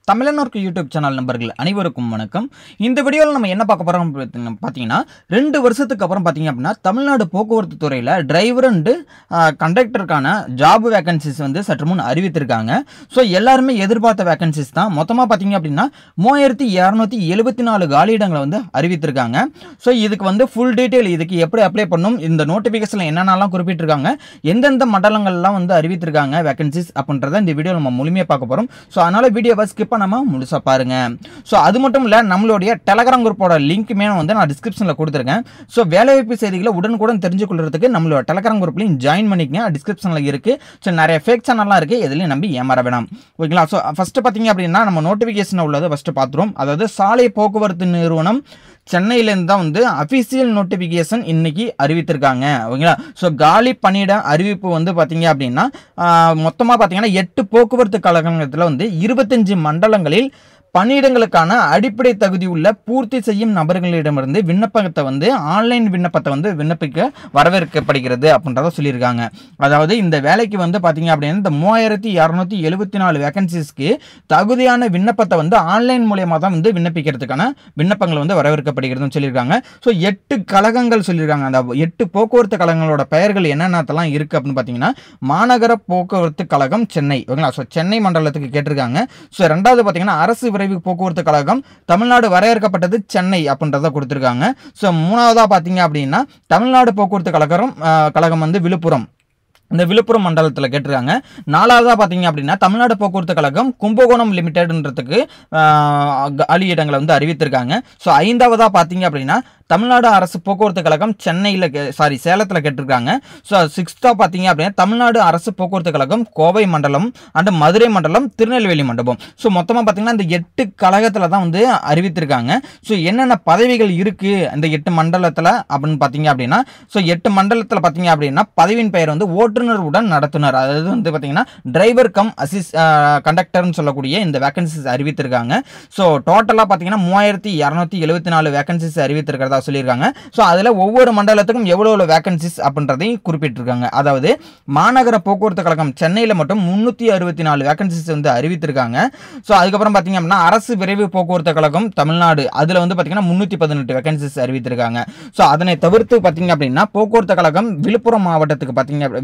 தமிழனோர்க்கு YouTube channel நண்பர்கள் அனைவருக்கும் வணக்கம். இந்த வீடியோவில் நம்ம என்ன பார்க்க போறோம் பார்த்தீங்கன்னா 2 வருஷத்துக்கு அப்புறம் பார்த்தீங்க அப்படின்னா தமிழ்நாடு போக்குவரத்து துறையில் டிரைவர் அண்டு கண்டக்டருக்கான ஜாப் வேகன்சிஸ் வந்து சற்று முன் அறிவித்திருக்காங்க. ஸோ எல்லாருமே எதிர்பார்த்த வேகன்சிஸ் தான். மொத்தமாக பார்த்தீங்க அப்படின்னா 3274 காலியிடங்களை வந்து அறிவித்திருக்காங்க. ஸோ இதுக்கு வந்து ஃபுல் டீட்டெயில் இதுக்கு எப்படி அப்ளை பண்ணும், இந்த நோட்டிஃபிகேஷனில் என்னென்னலாம் குறிப்பிட்டிருக்காங்க, எந்தெந்த மண்டலங்கள்லாம் வந்து அறிவித்திருக்காங்க வேகன்சிஸ் அப்படின்றத இந்த வீடியோ நம்ம முழுமையாக பார்க்க போகிறோம். ஸோ அதனால் வீடியோவை ஸ்கிப் நம்ம முழுசா பாருங்க. சோ அது மட்டும் இல்ல, நம்மளுடைய டெலகிராம் குரூப்போட லிங்க்குமே வந்து நான் டிஸ்கிரிப்ஷன்ல கொடுத்திருக்கேன். சோ வேலைவாய்ப்பு செய்திகளை உடனுக்குடன் தெரிஞ்சுக்கொள்றதுக்கு நம்மளோட டெலகிராம் குரூப்லயும் ஜாயின் பண்ணிக்கங்க. டிஸ்கிரிப்ஷன்ல இருக்கு. சோ நிறைய ஃபேக் சேனல்லாம் இருக்கு, எதுலயும் நம்பி ஏமாற வேணாம். ஓகேங்களா? சோ ஃபர்ஸ்ட் பாத்தீங்க அப்படின்னா நம்ம நோட்டிபிகேஷன் உள்ளதை ஃபர்ஸ்ட் பாத்துறோம். அதாவது சாலை போக்குவரத்து நிறுவனம் சென்னையிலேருந்து தான் வந்து அஃபிஷியல் நோட்டிஃபிகேஷன் இன்னைக்கு அறிவித்திருக்காங்க. ஓகேங்களா? ஸோ காலி பணியிட அறிவிப்பு வந்து பார்த்தீங்க அப்படின்னா மொத்தமாக பார்த்தீங்கன்னா 8 போக்குவரத்து கழகத்தில் வந்து 25 மண்டலங்களில் பணியிடங்களுக்கான அடிப்படை தகுதி உள்ள பூர்த்தி செய்யும் நபர்களிடமிருந்து விண்ணப்பத்தை வந்து ஆன்லைன் விண்ணப்பத்தை வந்து விண்ணப்பிக்க வரவேற்கப்படுகிறது அப்படின்றத சொல்லியிருக்காங்க. அதாவது இந்த வேலைக்கு வந்து பார்த்தீங்க அப்படின்னா இந்த 3274 வேகன்சிஸ்க்கு தகுதியான விண்ணப்பத்தை வந்து ஆன்லைன் மூலியமாக தான் வந்து விண்ணப்பிக்கிறதுக்கான விண்ணப்பங்கள் வந்து வரவேற்கப்படுகிறதுன்னு சொல்லியிருக்காங்க. ஸோ 8 கழகங்கள் சொல்லியிருக்காங்க. அந்த 8 போக்குவரத்து கழகங்களோட பெயர்கள் என்னென்னலாம் இருக்குது அப்படின்னு பார்த்தீங்கன்னா மாநகர போக்குவரத்து கழகம் சென்னை. ஓகேங்களா? ஸோ சென்னை மண்டலத்துக்கு கேட்டிருக்காங்க. ஸோ ரெண்டாவது பார்த்தீங்கன்னா அரசு விரைவு போக்குவரத்து கழகம் தமிழ்நாடு வரையறுக்கப்பட்டது சென்னை அப்படின்றத கொடுத்திருக்காங்க. ஸோ மூணாவதா பார்த்தீங்க அப்படின்னா தமிழ்நாடு போக்குவரத்து கழகம் வந்து விழுப்புரம், இந்த விழுப்புரம் மண்டலத்தில் கேட்டிருக்காங்க. நாலாவதாக பார்த்தீங்க அப்படின்னா தமிழ்நாடு போக்குவரத்து கழகம் கும்பகோணம் லிமிடெட்ன்றதுக்கு காலியிடங்களை வந்து அறிவித்திருக்காங்க. ஸோ ஐந்தாவதாக பார்த்தீங்க அப்படின்னா தமிழ்நாடு அரசு போக்குவரத்து கழகம் சேலத்தில் கேட்டிருக்காங்க. ஸோ சிக்ஸ்த்தாக பார்த்தீங்க அப்படின்னா தமிழ்நாடு அரசு போக்குவரத்து கழகம் கோவை மண்டலம் அண்ட் மதுரை மண்டலம் திருநெல்வேலி மண்டபம். ஸோ மொத்தமாக பார்த்தீங்கன்னா இந்த 8 கழகத்தில் தான் வந்து அறிவித்திருக்காங்க. ஸோ என்னென்ன பதவிகள் இருக்குது அந்த 8 மண்டலத்தில் அப்படின்னு பார்த்தீங்க அப்படின்னா ஸோ 8 மண்டலத்தில் பார்த்தீங்க அப்படின்னா பதவியின் பெயர் வந்து ஓட்டுநர் உடன் நடத்துனர், அதாவது வந்து பார்த்தீங்கன்னா டிரைவர் கம் கண்டக்டர்னு சொல்லக்கூடிய இந்த வேகன்சிஸ் அறிவித்திருக்காங்க. ஸோ டோட்டலாக பார்த்தீங்கன்னா 3274 வேகன்சிஸ் அறிவித்திருக்கிறதா சொல்லியிருக்காங்க. ஸோ அதில் ஒவ்வொரு மண்டலத்துக்கும் எவ்வளோ வேகன்சிஸ் அப்படின்றதையும் குறிப்பிட்டிருக்காங்க. அதாவது மாநகர போக்குவரத்து கழகம் சென்னையில் மட்டும் 364 வேகன்சிஸ் வந்து அறிவித்திருக்காங்க. ஸோ அதுக்கப்புறம் பார்த்தீங்க அப்படின்னா அரசு விரைவு போக்குவரத்து கழகம் தமிழ்நாடு அதில் வந்து பார்த்தீங்கன்னா 318 வேகன்சிஸ் அறிவித்திருக்காங்க. ஸோ அதனை தவிர்த்து பார்த்தீங்க அப்படின்னா போக்குவரத்து கழகம் விழுப்புரம் மாவட்டத்துக்கு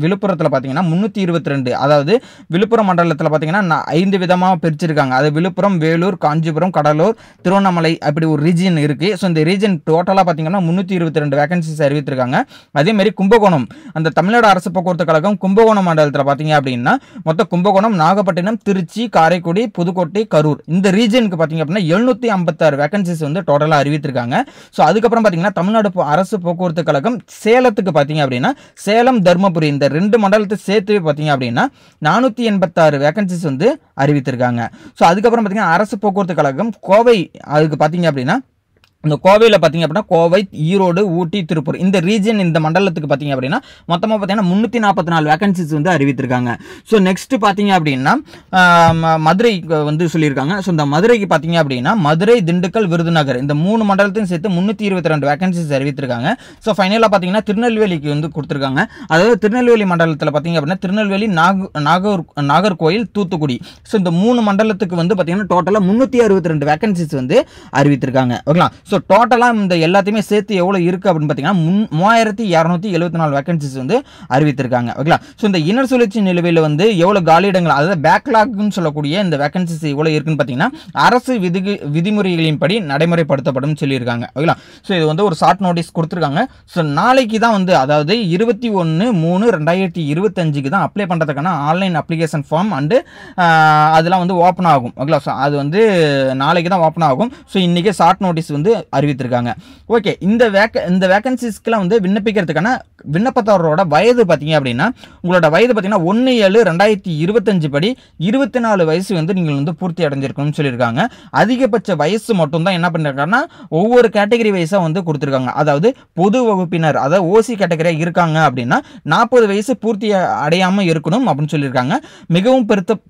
விழுப்புரத்தில் பார்த்தீங்கன்னா 322, அதாவது விழுப்புரம் மண்டலத்தில் பார்த்தீங்கன்னா 5 விதமாக பிரிச்சிருக்காங்க. அது விழுப்புரம், வேலூர், காஞ்சிபுரம், கடலூர், திருவண்ணாமலை அப்படி ஒரு ரீஜன் இருக்கு. ஸோ இந்த ரீஜன் டோட்டலாக பார்த்தீங்கன்னா 322 வேகன்சிஸ் அறிவித்திருக்காங்க. அதே மாதிரி கும்பகோணம், அந்த தமிழ்நாடு அரசு போக்குவரத்து கழகம் கும்பகோணம் மண்டலத்தில் பார்த்தீங்க அப்படின்னா மொத்தம் கும்பகோணம், நாகப்பட்டினம், திருச்சி, காரைக்குடி, புதுக்கோட்டை, கரூர் இந்த ரீஜனுக்கு பார்த்தீங்க அப்படின்னா 756 வேகன்சிஸ் வந்து டோட்டலாக அறிவித்திருக்காங்க. ஸோ அதுக்கப்புறம் பார்த்தீங்கன்னா தமிழ்நாடு அரசு போக்குவரத்து கழகம் சேலத்துக்கு பார்த்தீங்க அப்படின்னா சேலம், தர்மபுரி இந்த 2 மண்டலத்தை சேர்த்து பார்த்தீங்க அப்படின்னா 486 வேகன்சிஸ் வந்து அறிவித்திருக்காங்க. ஸோ அதுக்கப்புறம் பார்த்தீங்கன்னா அரசு போக்குவரத்து கழகம் கோவை, அதுக்கு பார்த்தீங்க அப்படின்னா இந்த கோவையில் பார்த்தீங்க அப்படின்னா கோவை, ஈரோடு, ஊட்டி, திருப்பூர் இந்த ரீஜன் இந்த மண்டலத்துக்கு பார்த்தீங்க அப்படின்னா மொத்தமாக பார்த்தீங்கன்னா 344 வேகன்சிஸ் வந்து அறிவித்திருக்காங்க. ஸோ நெக்ஸ்ட் பார்த்தீங்க அப்படின்னா மதுரை வந்து சொல்லியிருக்காங்க. ஸோ இந்த மதுரைக்கு பார்த்தீங்க அப்படின்னா மதுரை, திண்டுக்கல், விருதுநகர் இந்த 3 மண்டலத்தையும் சேர்த்து 322 வேகன்சிஸ் அறிவித்திருக்காங்க. ஸோ ஃபைனலாக பார்த்தீங்கன்னா திருநெல்வேலிக்கு வந்து கொடுத்துருக்காங்க. அதாவது திருநெல்வேலி மண்டலத்தில் பார்த்தீங்க அப்படின்னா திருநெல்வேலி, நாகர்கோயில், தூத்துக்குடி ஸோ இந்த 3 மண்டலத்துக்கு வந்து பார்த்தீங்கன்னா டோட்டலாக 362 வேகன்சிஸ் வந்து அறிவித்திருக்காங்க. ஓகேங்களா? ஸோ டோட்டலாக இந்த எல்லாத்தையுமே சேர்த்து எவ்வளோ இருக்குது அப்படின்னு பார்த்தீங்கன்னா 3274 வேகன்சிஸ் வந்து அறிவித்திருக்காங்க. ஓகேங்களா? ஸோ இந்த இனர் சுழற்சி நிலுவையில் வந்து எவ்வளோ காலியிடங்கள், அதாவது பேக்லாக்னு சொல்லக்கூடிய இந்த வேகன்சிஸ் எவ்வளோ இருக்குன்னு பார்த்தீங்கன்னா அரசு விதிமுறைகளின்படி நடைமுறைப்படுத்தப்படும் சொல்லியிருக்காங்க. ஓகேங்களா? ஸோ இது வந்து ஒரு ஷார்ட் நோட்டீஸ் கொடுத்துருக்காங்க. ஸோ நாளைக்கு தான் வந்து அதாவது 21/3/2025 தான் அப்ளை பண்ணுறதுக்கான ஆன்லைன் அப்ளிகேஷன் ஃபார்ம் அண்டு அதெல்லாம் வந்து ஓப்பன் ஆகும். ஓகேங்களா? ஸோ அது வந்து நாளைக்கு தான் ஓப்பன் ஆகும். ஸோ இன்றைக்கி ஷார்ட் நோட்டீஸ் வந்து அறிவித்திருக்காங்க. ஓகே, இந்த வேகன்சிஸ்க்குலாம் வந்து விண்ணப்பிக்கிறதுக்கான விண்ணப்பதாரரோட வயது பார்த்தீங்க அப்படின்னா உங்களோட வயது பார்த்தீங்கன்னா 1/7/2025 படி 24 வயசு வந்து நீங்கள் வந்து பூர்த்தி அடைஞ்சிருக்கணும்னு சொல்லியிருக்காங்க. அதிகபட்ச வயசு மட்டும் தான் என்ன பண்ணிருக்காங்கன்னா ஒவ்வொரு கேட்டகரி வைஸாக வந்து கொடுத்துருக்காங்க. அதாவது பொது வகுப்பினர், அதாவது ஓசி கேட்டகரியாக இருக்காங்க அப்படின்னா 40 வயசு பூர்த்தி அடையாமல் இருக்கணும் அப்படின்னு சொல்லியிருக்காங்க. மிகவும்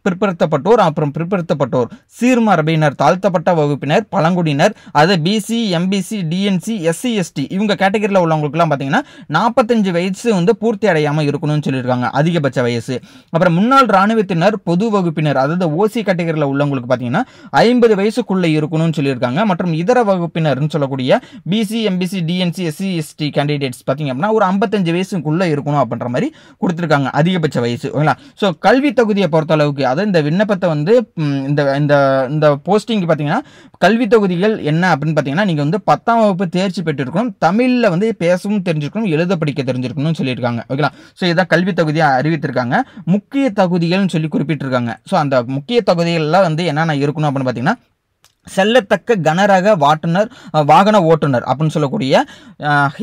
பிற்படுத்தப்பட்டோர், அப்புறம் பிற்படுத்தப்பட்டோர், சீர்மரபினர், தாழ்த்தப்பட்ட வகுப்பினர், பழங்குடியினர், அது BC, BC, MBC, DNC, SC, ST இவங்க கேட்டகரியில் உள்ளவங்களுக்குலாம் பார்த்தீங்கன்னா 45 வயசு வந்து பூர்த்தி அடையாமல் இருக்கணும்னு சொல்லியிருக்காங்க, அதிகபட்ச வயசு. அப்புறம் முன்னாள் ராணுவத்தினர், பொது வகுப்பினர், அதாவது ஓசி கேட்டகரியில் உள்ளவங்களுக்கு பார்த்தீங்கன்னா 50 வயசுக்குள்ளே இருக்கணும்னு சொல்லியிருக்காங்க. மற்றும் இதர வகுப்பினர்னு சொல்லக்கூடிய BC, MBC, DNC, SC, ST candidates பார்த்தீங்க அப்படின்னா ஒரு 55 வயசுக்குள்ளே இருக்கணும் அப்படின்ற மாதிரி கொடுத்துருக்காங்க அதிகபட்ச வயசு. ஓகேங்களா? ஸோ கல்வி தகுதியை பொறுத்த அளவுக்கு, அதாவது இந்த விண்ணப்பத்தை வந்து இந்த போஸ்டிங் பார்த்தீங்கன்னா கல்வி தொகுதிகள் என்ன அப்படின்னு பார்த்தீங்கன்னா நீங்கள் வந்து 10ஆம் வகுப்பு தேர்ச்சி பெற்றிருக்கணும், தமிழில் வந்து பேசவும் தெரிஞ்சிருக்கணும், எழுத படிக்க தெரிஞ்சிருக்கணும்னு சொல்லியிருக்காங்க. ஓகேங்களா? ஸோ இதான் கல்வி தகுதியை அறிவித்திருக்காங்க. முக்கிய தகுதிகள்னு சொல்லி குறிப்பிட்டிருக்காங்க. ஸோ அந்த முக்கிய தகுதிகள்லாம் வந்து என்னென்ன இருக்கணும் அப்படின்னு பார்த்தீங்கன்னா செல்லத்தக்க கனரக வாகன ஓட்டுநர் அப்படின்னு சொல்லக்கூடிய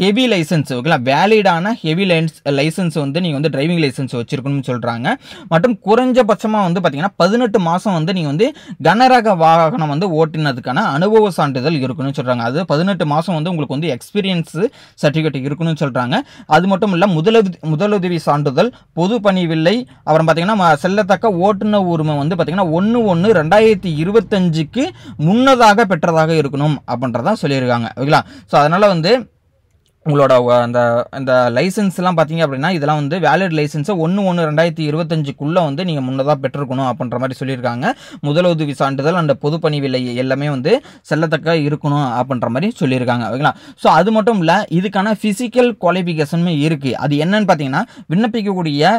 ஹெவி லைசன்ஸ், ஓகேங்களா, வேலிடான ஹெவி லைசன்ஸ் வந்து நீங்கள் வந்து டிரைவிங் லைசன்ஸ் வச்சிருக்கணும்னு சொல்கிறாங்க. மற்றும் குறைஞ்சபட்சமாக வந்து பார்த்தீங்கன்னா 18 மாதம் வந்து நீங்கள் வந்து கனரக வாகனம் வந்து ஓட்டினதுக்கான அனுபவ சான்றிதழ் இருக்கணும்னு சொல்கிறாங்க. அது 18 மாதம் வந்து உங்களுக்கு வந்து எக்ஸ்பீரியன்ஸ் சர்டிஃபிகேட் இருக்கணும்னு சொல்கிறாங்க. அது மட்டும் இல்லை முதலுதவி சான்றிதழ், பொது பணி வில்லை, அப்புறம் பார்த்தீங்கன்னா செல்லத்தக்க ஓட்டுநர் உரிமை வந்து பார்த்தீங்கன்னா 1/1/2025க்கு முன்னதாக பெற்றதாக இருக்கணும் அப்படின்றதான் சொல்லியிருக்காங்க. ஓகேங்களா? ஸோ அதனால் வந்து உங்களோட அந்த லைசன்ஸ்லாம் பார்த்தீங்க அப்படின்னா இதெல்லாம் வந்து வேலிட் லைசன்ஸை 1/1/2025க்குள்ளே வந்து நீங்கள் முன்னதாக பெற்றிருக்கணும் அப்படின்ற மாதிரி சொல்லியிருக்காங்க. முதலுதவி சான்றிதழ் அந்த பொதுப்பணி விலை எல்லாமே வந்து செல்லத்தக்க இருக்கணும் அப்படின்ற மாதிரி சொல்லியிருக்காங்க. ஓகேங்களா? ஸோ அது மட்டும் இல்லை, இதுக்கான ஃபிசிக்கல் குவாலிஃபிகேஷனுமே இருக்குது. அது என்னன்னு பார்த்தீங்கன்னா விண்ணப்பிக்கக்கூடிய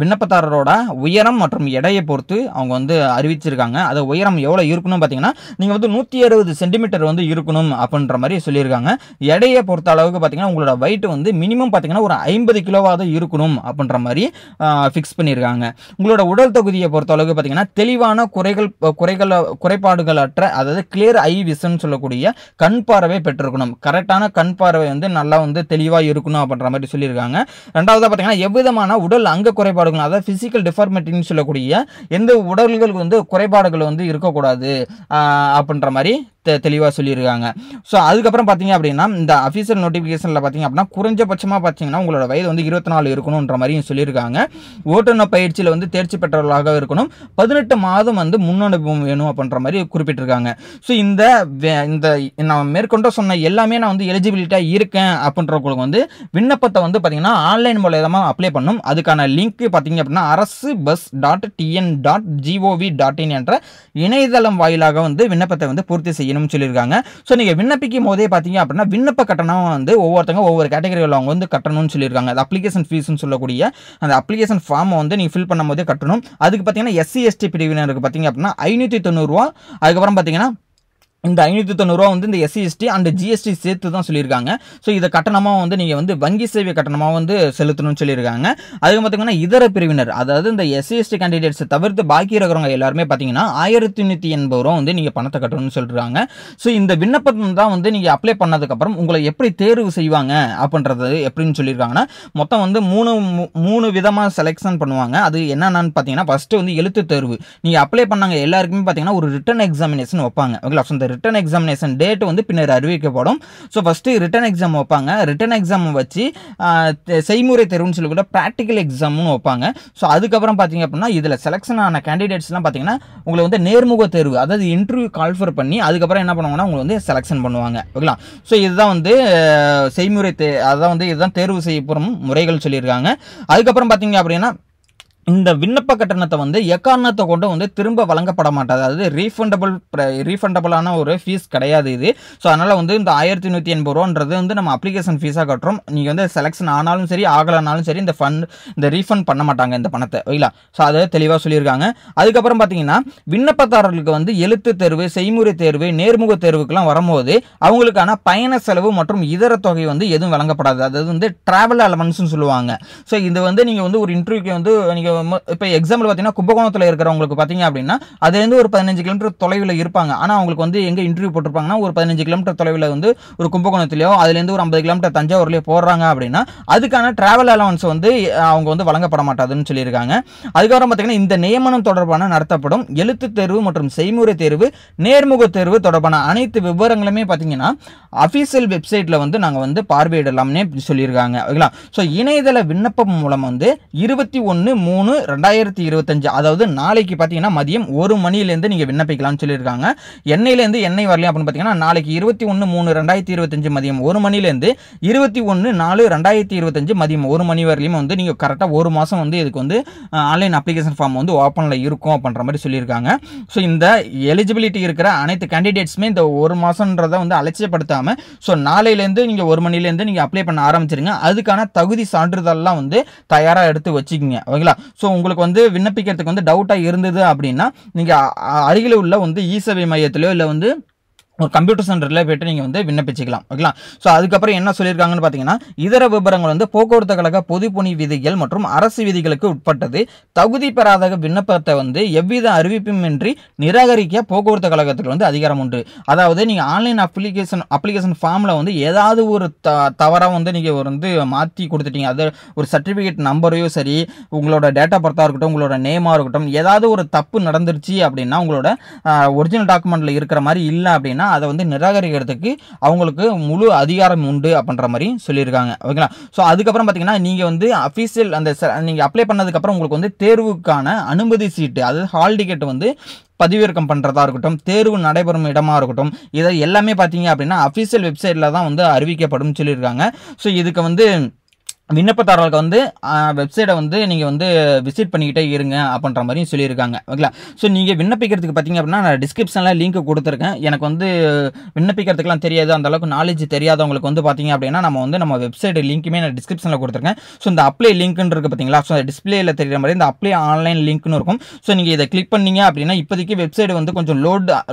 விண்ணப்பதாரரோட உயரம் மற்றும் எடையை பொறுத்து அவங்க வந்து அறிவிச்சிருக்காங்க. அது உயரம் எவ்வளோ இருக்கணும் பார்த்தீங்கன்னா நீங்கள் வந்து 160 சென்டிமீட்டர் வந்து இருக்கணும் அப்படின்ற மாதிரி சொல்லியிருக்காங்க. எடையை பொறுத்த அளவுக்கு பார்த்தீங்கன்னா உங்களோட weight வந்து மினிமம் பார்த்தீங்கன்னா ஒரு 50 கிலோவாக இருக்கணும் அப்படின்ற மாதிரி ஃபிக்ஸ் பண்ணியிருக்காங்க. உங்களோட உடல் தகுதியை பொறுத்த அளவுக்கு பார்த்தீங்கன்னா தெளிவான குறைபாடுகளற்ற, அதாவது கிளியர் ஐ விஷன் சொல்லக்கூடிய கண் பார்வை பெற்றிருக்கணும். கரெக்டான கண் பார்வை வந்து நல்லா வந்து தெளிவாக இருக்கணும் அப்படின்ற மாதிரி சொல்லியிருக்காங்க. ரெண்டாவது பார்த்தீங்கன்னா எவ்விதமான உடல் அங்க குறைபாடுகள், அதாவது பிசிக்கல் டிஃபார்மிட்டின்னு சொல்லக்கூடிய எந்த உடல்களுக்கு வந்து குறைபாடுகள் வந்து இருக்கக்கூடாது அப்படின்ற மாதிரி தெளிவாக சொல்லியிருக்காங்க. ஸோ அதுக்கப்புறம் பார்த்தீங்க அப்படின்னா இந்த அஃபீஷியல் நோட்டிஃபிகேஷனில் பார்த்தீங்க அப்படின்னா குறைஞ்சபட்சமாக பார்த்தீங்கன்னா உங்களோட வயது வந்து 24 இருக்கணுன்ற மாதிரியும் சொல்லியிருக்காங்க. ஓட்டுநர் பயிற்சியில் வந்து தேர்ச்சி பெற்றவர்களாக இருக்கணும், 18 மாதம் வந்து முன்னனுபவம் வேணும் அப்படின்ற மாதிரி குறிப்பிட்டிருக்காங்க. ஸோ இந்த நான் மேற்கொண்டு சொன்ன எல்லாமே நான் வந்து எலிஜிபிலிட்டியாக இருக்கேன் அப்படின்றவங்களுக்கு வந்து விண்ணப்பத்தை வந்து பார்த்தீங்கன்னா ஆன்லைன் மூலமாக அப்ளை பண்ணும். அதுக்கான லிங்க் பார்த்தீங்க அப்படின்னா arasubus.tn.gov.in என்ற இணையதளம் வாயிலாக வந்து விண்ணப்பத்தை வந்து பூர்த்தி செய்ய சொல்லியிருக்காங்க. ஸோ நீங்கள் விண்ணப்பிக்கும் போதே பார்த்தீங்க அப்படின்னா விண்ணப்ப கட்டணம் வந்து ஒவ்வொருத்தங்க ஒவ்வொரு கேட்டகரியில் அவங்க வந்து கட்டணும்னு சொல்லியிருக்காங்க. அது அப்ளிகேஷன் ஃபீஸ்ன்னு சொல்லக்கூடிய அந்த அப்ளிகேஷன் ஃபார்மை வந்து நீங்கள் ஃபில் பண்ணும் போதே கட்டணும். அதுக்கு பார்த்தீங்கன்னா எஸ்சி எஸ்டி பிரிவினருக்கு பார்த்தீங்க அப்படின்னா 590 ரூபா. அதுக்கப்புறம் பார்த்தீங்கன்னா இந்த 590 ரூபா வந்து இந்த எஸ்சி எஸ்டி அண்ட் ஜிஎஸ்டி சேர்த்து தான் சொல்லியிருக்காங்க. ஸோ இதை கட்டணமாக வந்து நீங்கள் வந்து வங்கி சேவை கட்டணமாக வந்து செலுத்தணும்னு சொல்லியிருக்காங்க. அதுக்கு பார்த்தீங்கன்னா இதர பிரிவினர், அதாவது இந்த எஸ்சி எஸ்டி கேண்டிடேட்ஸை தவிர்த்து பாக்கி இருக்கிறவங்க எல்லாருமே பார்த்தீங்கன்னா 1180 ரூபா வந்து நீங்கள் பணத்தை கட்டணும்னு சொல்கிறாங்க. ஸோ இந்த விண்ணப்பம் தான் வந்து நீங்கள் அப்ளை பண்ணதுக்கப்புறம் உங்களை எப்படி தேர்வு செய்வாங்க அப்படின்றது எப்படின்னு சொல்லியிருக்காங்கன்னா மொத்தம் வந்து மூணு விதமாக செலெக்ஷன் பண்ணுவாங்க. அது என்னென்னு பார்த்தீங்கன்னா ஃபஸ்ட்டு வந்து எழுத்து தேர்வு. நீங்கள் அப்ளை பண்ணாங்க எல்லாருக்குமே பார்த்தீங்கன்னா ஒரு ரிட்டன் எக்ஸாமினேஷன் வைப்பாங்க. ஓகே, ரிட்டன் எக்ஸாமினேஷன் டேட் வந்து பின்னர் அறிவிக்கப்படும். ஸோ ஃபஸ்ட்டு ரிட்டன் எக்ஸாம் வைப்பாங்க. ரிட்டன் எக்ஸாம் வச்சு செய்முறை தேர்வுன்னு சொல்லக்கூட ப்ராக்டிக்கல் எக்ஸாம்னு வைப்பாங்க. ஸோ அதுக்கப்புறம் பார்த்தீங்க அப்படின்னா இதில் செலெக்ஷன் ஆன கேண்டிடேட்ஸ்லாம் பார்த்தீங்கன்னா உங்களை வந்து நேர்முக தேர்வு, அதாவது இன்டர்வியூ கால்ஃபர் பண்ணி அதுக்கப்புறம் என்ன பண்ணுவாங்கன்னா உங்களை வந்து செலெக்ஷன் பண்ணுவாங்க. ஓகேங்களா? ஸோ இதுதான் வந்து செய்முறை அதான் வந்து இதுதான் தேர்வு செய்யப்படும் முறைகள் சொல்லியிருக்காங்க. அதுக்கப்புறம் பார்த்தீங்க அப்படின்னா இந்த விண்ணப்ப கட்டணத்தை வந்து எக்காரணத்தை கொண்டு வந்து திரும்ப வழங்கப்பட மாட்டாது. அதாவது ரீஃபண்டபிளான ஒரு ஃபீஸ் கிடையாது இது. ஸோ அதனால் வந்து இந்த 1180 ரூபான்றது வந்து நம்ம அப்ளிகேஷன் ஃபீஸாக கட்டுறோம். நீங்கள் வந்து செலெக்ஷன் ஆனாலும் சரி ஆகலனாலும் சரி இந்த ரீஃபண்ட் பண்ண மாட்டாங்க இந்த பணத்தை. ஓகேங்களா? ஸோ அதை தெளிவாக சொல்லியிருக்காங்க. அதுக்கப்புறம் பார்த்தீங்கன்னா விண்ணப்பதாரர்களுக்கு வந்து எழுத்து தேர்வு, செய்முறை தேர்வு, நேர்முக தேர்வுக்கெல்லாம் வரும்போது அவங்களுக்கான பயண செலவு மற்றும் இதர தொகை வந்து எதுவும் வழங்கப்படாது. அதாவது வந்து டிராவல் அலவன்ஸ்னு சொல்லுவாங்க. ஸோ இது வந்து நீங்கள் வந்து ஒரு இன்டர்வியூக்கு வந்து நீங்கள் இப்போ எக்ஸாம்பிள் பார்த்தீங்கன்னா கும்பகோணத்தில் இருக்கிறவங்களுக்கு பார்த்தீங்க அப்படின்னா அதுலேருந்து ஒரு 15 கிலோமீட்டர் தொலைவில் இருப்பாங்க. ஆனால் அவங்களுக்கு வந்து எங்கே இன்டர்வியூ போட்டிருப்பாங்கன்னா ஒரு 15 கிலோமீட்டர் தொலைவில் வந்து ஒரு கும்பகோணத்திலேயோ அதுலேருந்து ஒரு 50 கிலோமீட்டர் தஞ்சாவூர்லேயோ போடுறாங்க அப்படின்னா அதுக்கான டிராவல் அலவன்ஸ் வந்து அவங்க வந்து வழங்கப்பட மாட்டாதுன்னு சொல்லியிருக்காங்க. அதுக்கப்புறம் பார்த்தீங்கன்னா இந்த நியமனம் தொடர்பான நடத்தப்படும் எழுத்து தேர்வு மற்றும் செய்முறை தேர்வு, நேர்முக தேர்வு தொடர்பான அனைத்து விவரங்களுமே பார்த்தீங்கன்னா அஃபீஷியல் வெப்சைட்டில் வந்து நாங்கள் வந்து பார்வையிடலாம்னே சொல்லியிருக்காங்க. ஓகேங்களா? ஸோ இணையதள விண்ணப்பம் மூலம் வந்து 21/3 23/2025 அதாவது நாளைக்கு பார்த்தீங்கன்னா மதியம் 1 மணிலேருந்து நீங்கள் விண்ணப்பிக்கலாம்னு சொல்லியிருக்காங்க. என்னையிலேருந்து என்னை வரலையும் அப்படின்னு பார்த்தீங்கன்னா நாளைக்கு 21/3/2025 மதியம் 1 மணிலேருந்து 21/4/2025 மதியம் 1 மணி வரையிலும் வந்து நீங்கள் கரெக்டாக ஒரு மாதம் வந்து இதுக்கு வந்து ஆன்லைன் அப்ளிகேஷன் ஃபார்ம் வந்து ஓப்பனில் இருக்கும் அப்படின்ற மாதிரி சொல்லியிருக்காங்க. ஸோ இந்த எலிஜிபிலிட்டி இருக்கிற அனைத்து கேண்டிடேட்ஸுமே இந்த ஒரு மாதன்றதை வந்து அலட்சியப்படுத்தாமல் ஸோ நாளையிலேருந்து நீங்கள் 1 மணிலேருந்து நீங்கள் அப்ளை பண்ண ஆரம்பிச்சிருங்க. அதுக்கான தகுதி சான்றிதழ்லாம் வந்து தயாராக எடுத்து வச்சுக்கிங்க. ஓகேங்களா? ஸோ உங்களுக்கு வந்து விண்ணப்பிக்கிறதுக்கு வந்து டவுட்டாக இருந்தது அப்படின்னா நீங்கள் அருகில் உள்ள வந்து இ-சேவை மையத்திலோ இல்லை வந்து ஒரு கம்ப்யூட்டர் சென்டரில் போய்ட்டு நீங்கள் வந்து விண்ணப்பிச்சிக்கலாம். ஓகேங்களா? ஸோ அதுக்கப்புறம் என்ன சொல்லியிருக்காங்கன்னு பார்த்தீங்கன்னா இதர விவரங்கள் வந்து போக்குவரத்து கழக பொதுப்பணி விதிகள் மற்றும் அரசு விதிகளுக்கு உட்பட்டது. தகுதி பெறாத விண்ணப்பத்தை வந்து எவ்வித அறிவிப்புமின்றி நிராகரிக்க போக்குவரத்து கழகத்துக்கு வந்து அதிகாரம் உண்டு. அதாவது நீங்கள் ஆன்லைன் அப்ளிகேஷன் ஃபார்மில் வந்து ஏதாவது ஒரு தவறாக வந்து நீங்கள் வந்து மாற்றி கொடுத்துட்டீங்க. அது ஒரு சர்டிஃபிகேட் நம்பரையோ சரி, உங்களோட டேட் ஆஃப் பர்த்தாக இருக்கட்டும், உங்களோட நேமாக இருக்கட்டும், ஏதாவது ஒரு தப்பு நடந்துருச்சு அப்படின்னா உங்களோட ஒரிஜினல் டாக்குமெண்ட்டில் இருக்கிற மாதிரி இல்லை அப்படின்னா அதை வந்து நிராகரிக்கிறதுக்கு அவங்களுக்கு முழு அதிகாரம் உண்டு அப்படின்ற மாதிரி சொல்லியிருக்காங்க. ஓகேங்களா? ஸோ அதுக்கப்புறம் பார்த்தீங்கன்னா நீங்கள் வந்து அஃபீஷியல் அந்த நீங்கள் அப்ளை பண்ணதுக்கப்புறம் உங்களுக்கு வந்து தேர்வுக்கான அனுமதி சீட்டு, அதாவது ஹால் டிக்கெட் வந்து பதிவிறக்கம் பண்ணுறதா இருக்கட்டும், தேர்வு நடைபெறும் இடமாக இருக்கட்டும், இதை எல்லாமே பார்த்தீங்க அப்படின்னா அஃபீஷியல் வெப்சைட்டில் தான் வந்து அறிவிக்கப்படும் சொல்லியிருக்காங்க. ஸோ இதுக்கு வந்து விண்ணப்பதாரர்களுக்கு வந்து வெப்சைட்டை வந்து நீங்கள் வந்து விசிட் பண்ணிக்கிட்டே இருங்க அப்படின்ற மாதிரியும் சொல்லியிருக்காங்க. ஓகேங்களா? ஸோ நீங்கள் விண்ணப்பிக்கிறதுக்கு பார்த்தீங்க அப்படின்னா நான் டிஸ்கிரிப்ஷனில் லிங்க் கொடுத்துருக்கேன். எனக்கு வந்து விண்ணப்பிக்கிறதுக்கெலாம் தெரியாது, அந்த அளவுக்கு நாலேஜ் தெரியாதவங்களுக்கு வந்து பார்த்தீங்க அப்படின்னா நம்ம வெப்சைட் லிங்க்குமே நான் டிஸ்கிரிப்ஷனில் கொடுத்துருக்கேன். ஸோ இந்த அப்ளை லிங்க்னு இருக்குது பார்த்தீங்களா? ஸோ டிஸ்பிளேயில் தெரிகிற மாதிரி இந்த அப்ளை ஆன்லைன் லிங்க்னு இருக்கும். ஸோ நீங்கள் இதை கிளிக் பண்ணீங்க அப்படின்னா இப்போதைக்கு வெப்சைட் வந்து கொஞ்சம்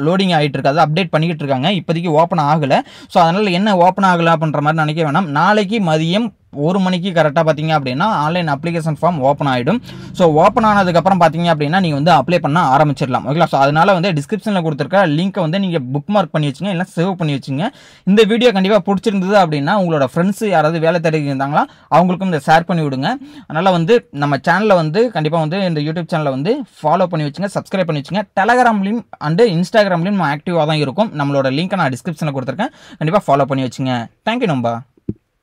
லோடிங் ஆகிட்டு இருக்காது, அப்டேட் பண்ணிக்கிட்டு இருக்காங்க. இப்போதைக்கு ஓப்பன் ஆகலை. ஸோ அதனால் என்ன ஓப்பன் ஆகலை அப்படின்ற மாதிரி நினைக்க வேணாம். நாளைக்கு மதியம் 1 மணிக்கு கரெக்டாக பார்த்தீங்க அப்படின்னா ஆன்லைன் அப்ளிகேஷன் ஃபார்ம் ஓப்பன் ஆகிடும். ஸோ ஓப்பன் ஆனதுக்கப்புறம் பார்த்தீங்க அப்படின்னா நீங்கள் வந்து அப்ளை பண்ண ஆரம்பிச்சிடலாம். ஓகேங்களா? ஸோ அதனால் வந்து டிஸ்கிரிப்ஷனில் கொடுத்துருக்க லிங்க்கை வந்து நீங்கள் புக் மார்க் பண்ணி வச்சுங்க, இல்லை சேவ் பண்ணி வச்சுங்க. இந்த வீடியோ கண்டிப்பாக பிடிச்சிருந்தது அப்படின்னா உங்களோட ஃப்ரெண்ட்ஸு யாராவது வேலை தேடி இருந்தாங்களா அவங்களுக்கும் இதை ஷேர் பண்ணி விடுங்க. அதனால் வந்து நம்ம சேனலில் வந்து கண்டிப்பாக வந்து இந்த யூடியூப் சேனலை வந்து ஃபாலோ பண்ணி வச்சுங்க, சப்ஸ்கிரைப் பண்ணி வச்சுங்க. டெலகிராம்லையும் அண்டு இன்ஸ்டாகிராம்லையும் ஆக்டிவாக தான் இருக்கும். நம்மளோட லிங்க்கை நான் டிஸ்கிரிப்ஷனில் கொடுத்துருக்கேன், கண்டிப்பாக ஃபாலோ பண்ணி வச்சுங்க. தேங்க்யூ நம்பா.